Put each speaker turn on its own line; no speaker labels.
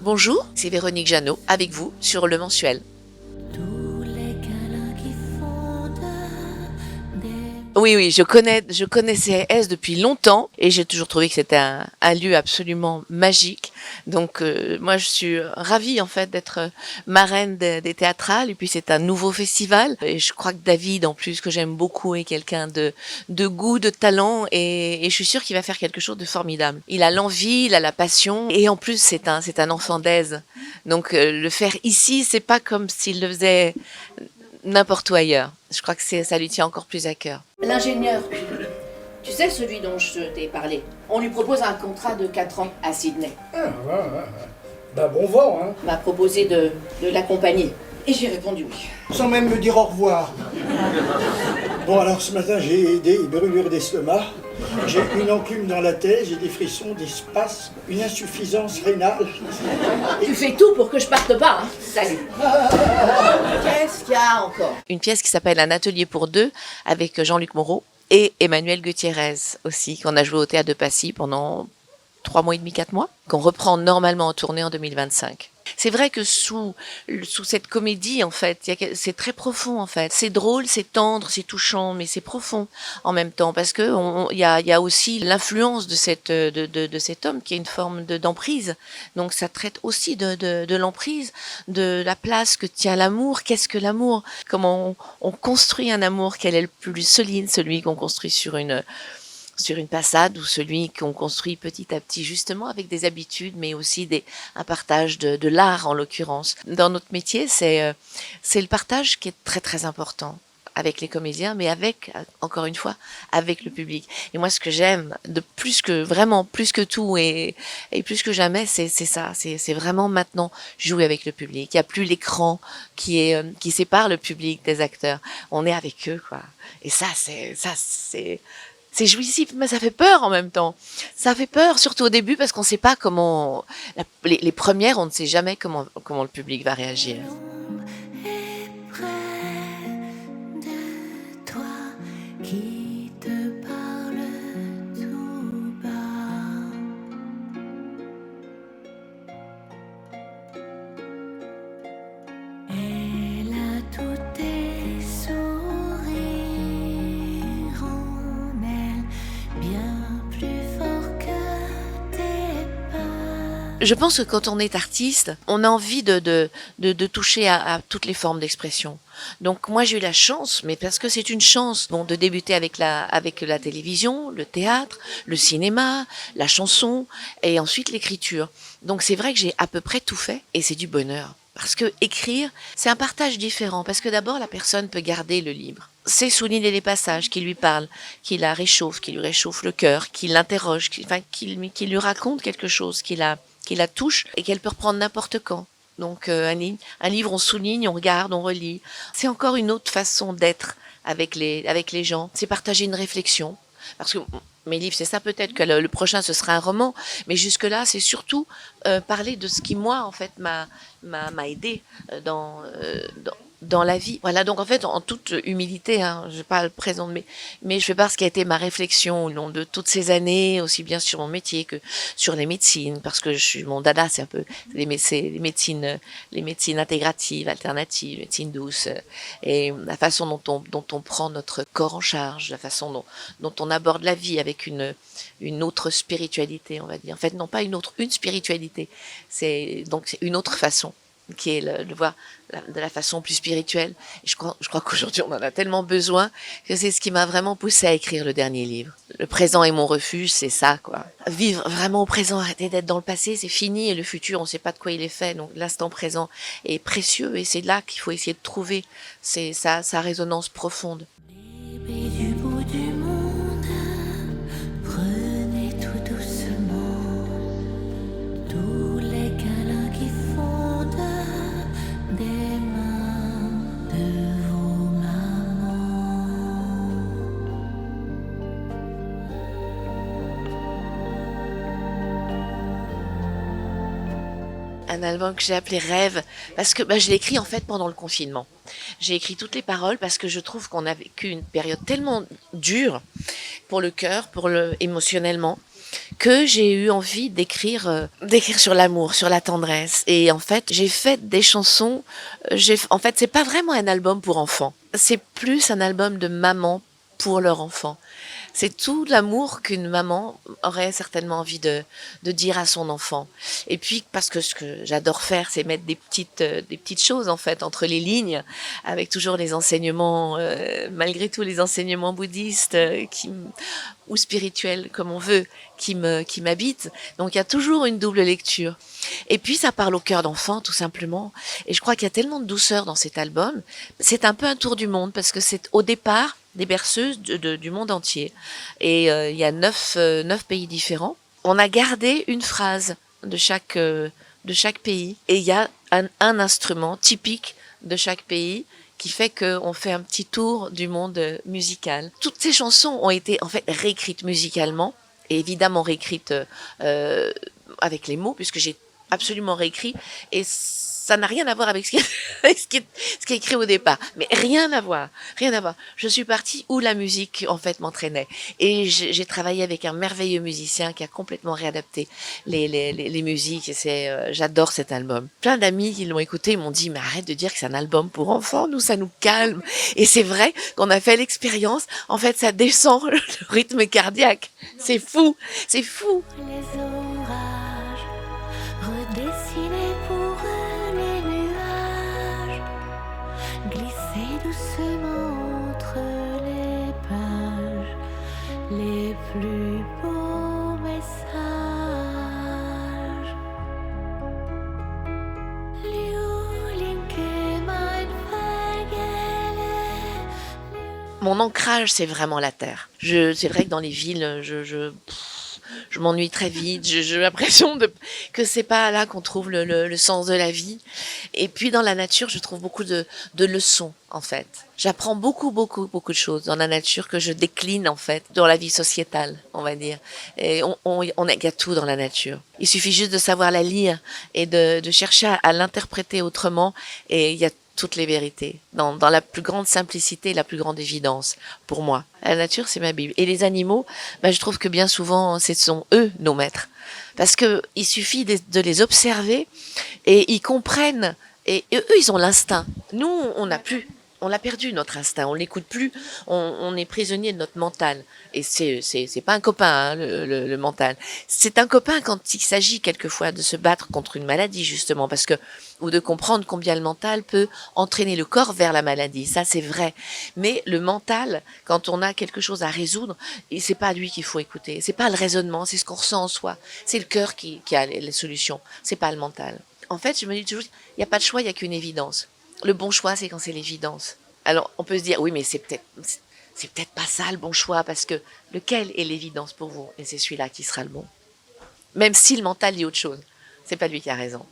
Bonjour, c'est Véronique Jeannot avec vous sur Le Mensuel. Oui, je connais CAS depuis longtemps et j'ai toujours trouvé que c'était un lieu absolument magique. Donc moi je suis ravie en fait d'être marraine des théâtrales et puis c'est un nouveau festival et je crois que David en plus que j'aime beaucoup est quelqu'un de goût, de talent et je suis sûre qu'il va faire quelque chose de formidable. Il a l'envie, il a la passion et en plus c'est un enfant d'Aise. Donc le faire ici, c'est pas comme s'il le faisait n'importe où ailleurs. Je crois que ça lui tient encore plus à cœur.
L'ingénieur, tu sais celui dont je t'ai parlé, on lui propose un contrat de 4 ans à Sydney.
Bah bon vent, hein.
M'a proposé de l'accompagner. Et j'ai répondu oui.
Sans même me dire au revoir. Bon alors ce matin j'ai des brûlures d'estomac, j'ai une enclume dans la tête, j'ai des frissons, des spasmes, une insuffisance rénale.
Tu fais tout pour que je parte pas, hein. Salut. Qu'est-ce qu'il y a encore?
Une pièce qui s'appelle Un atelier pour deux avec Jean-Luc Moreau et Emmanuel Gutiérrez aussi, qu'on a joué au Théâtre de Passy pendant 3 mois et demi, 4 mois, qu'on reprend normalement en tournée en 2025. C'est vrai que sous cette comédie, en fait, c'est très profond, en fait. C'est drôle, c'est tendre, c'est touchant, mais c'est profond en même temps, parce que il y a aussi l'influence de cet homme qui a une forme d'emprise. Donc ça traite aussi de l'emprise, de la place que tient l'amour. Qu'est-ce que l'amour? Comment on construit un amour? Quel est le plus solide? Celui qu'on construit sur une passade ou celui qu'on construit petit à petit, justement avec des habitudes, mais aussi un partage de l'art en l'occurrence. Dans notre métier, c'est le partage qui est très très important avec les comédiens, mais encore une fois, avec le public. Et moi, ce que j'aime plus que tout et plus que jamais, c'est ça. C'est vraiment maintenant jouer avec le public. Il n'y a plus l'écran qui sépare le public des acteurs. On est avec eux, quoi. Et c'est jouissif, mais ça fait peur en même temps. Ça fait peur, surtout au début, parce qu'on ne sait pas comment... Les premières, on ne sait jamais comment le public va réagir. Je pense que quand on est artiste, on a envie de toucher à toutes les formes d'expression. Donc moi j'ai eu la chance, mais parce que c'est une chance, de débuter avec la télévision, le théâtre, le cinéma, la chanson et ensuite l'écriture. Donc c'est vrai que j'ai à peu près tout fait et c'est du bonheur. Parce que écrire, c'est un partage différent. Parce que d'abord, la personne peut garder le livre. C'est souligner les passages qui lui parlent, qui la réchauffent, qui lui réchauffent le cœur, qui l'interrogent, qui lui racontent quelque chose, qui la touche et qu'elle peut reprendre n'importe quand. Donc un livre, on souligne, on regarde, on relit. C'est encore une autre façon d'être avec les gens. C'est partager une réflexion. Parce que mes livres, c'est ça, peut-être que le prochain, ce sera un roman. Mais jusque-là, c'est surtout parler de ce qui, moi, en fait, m'a aidé dans la vie. Voilà, donc en fait, en toute humilité, hein, je parle présent, mais je fais part ce qui a été ma réflexion au long de toutes ces années, aussi bien sur mon métier que sur les médecines, parce que mon dada, c'est un peu les médecines intégratives, alternatives, médecines douces, et la façon dont on prend notre corps en charge, la façon dont on aborde la vie avec une autre spiritualité, on va dire. En fait, non pas une spiritualité, c'est une autre façon, qui est le voir de la façon plus spirituelle. Et je crois qu'aujourd'hui, on en a tellement besoin que c'est ce qui m'a vraiment poussé à écrire le dernier livre. Le présent est mon refuge, c'est ça, quoi. Vivre vraiment au présent, arrêter d'être dans le passé, c'est fini, et le futur, on ne sait pas de quoi il est fait. Donc l'instant présent est précieux, et c'est là qu'il faut essayer de trouver sa résonance profonde. Un album que j'ai appelé Rêve, parce que je l'ai écrit en fait pendant le confinement. J'ai écrit toutes les paroles parce que je trouve qu'on a vécu une période tellement dure pour le cœur, émotionnellement, que j'ai eu envie d'écrire sur l'amour, sur la tendresse. Et en fait, j'ai fait des chansons. En fait, c'est pas vraiment un album pour enfants. C'est plus un album de maman pour leur enfant. C'est tout l'amour qu'une maman aurait certainement envie de dire à son enfant. Et puis, parce que ce que j'adore faire, c'est mettre des petites choses, en fait, entre les lignes, avec toujours les enseignements, malgré tout, les enseignements bouddhistes, ou spirituels, comme on veut, qui m'habitent. Donc, il y a toujours une double lecture. Et puis, ça parle au cœur d'enfant, tout simplement. Et je crois qu'il y a tellement de douceur dans cet album. C'est un peu un tour du monde, parce que c'est au départ des berceuses du monde entier. Et il y a 9 pays différents. On a gardé une phrase de chaque pays. Et il y a un instrument typique de chaque pays qui fait qu'on fait un petit tour du monde musical. Toutes ces chansons ont été en fait réécrites musicalement, et évidemment réécrites avec les mots, puisque j'ai absolument réécrit, et ça n'a rien à voir avec ce qui est écrit au départ. Mais rien à voir. Je suis partie où la musique, en fait, m'entraînait. Et j'ai travaillé avec un merveilleux musicien qui a complètement réadapté les musiques. Et j'adore cet album. Plein d'amis qui l'ont écouté m'ont dit, mais arrête de dire que c'est un album pour enfants. Nous, ça nous calme. Et c'est vrai qu'on a fait l'expérience. En fait, ça descend le rythme cardiaque. C'est fou. C'est fou.
Les orages redessinés pour les nuages, glisser doucement entre les pages, les plus beaux messages. Linke mein Vergele.
Mon ancrage, c'est vraiment la terre. C'est vrai que dans les villes, je m'ennuie très vite. J'ai l'impression que c'est pas là qu'on trouve le sens de la vie. Et puis dans la nature, je trouve beaucoup de leçons, en fait. J'apprends beaucoup de choses dans la nature que je décline, en fait, dans la vie sociétale, on va dire. Et il y a tout dans la nature. Il suffit juste de savoir la lire et de chercher à l'interpréter autrement, et il y a toutes les vérités, dans la plus grande simplicité et la plus grande évidence, pour moi. La nature, c'est ma Bible. Et les animaux, je trouve que bien souvent, ce sont eux, nos maîtres. Parce que il suffit de les observer, et ils comprennent, et eux, ils ont l'instinct. Nous, on l'a perdu, notre instinct, on l'écoute plus, on est prisonnier de notre mental. Et c'est pas un copain, hein, le mental. C'est un copain quand il s'agit quelquefois de se battre contre une maladie, justement, ou de comprendre combien le mental peut entraîner le corps vers la maladie. Ça, c'est vrai. Mais le mental, quand on a quelque chose à résoudre, et c'est pas lui qu'il faut écouter. C'est pas le raisonnement, c'est ce qu'on ressent en soi. C'est le cœur qui a les solutions. C'est pas le mental. En fait, je me dis toujours, il n'y a pas de choix, il n'y a qu'une évidence. Le bon choix, c'est quand c'est l'évidence. Alors, on peut se dire, oui, mais c'est peut-être pas ça le bon choix, parce que lequel est l'évidence pour vous? Et c'est celui-là qui sera le bon. Même si le mental dit autre chose. C'est pas lui qui a raison.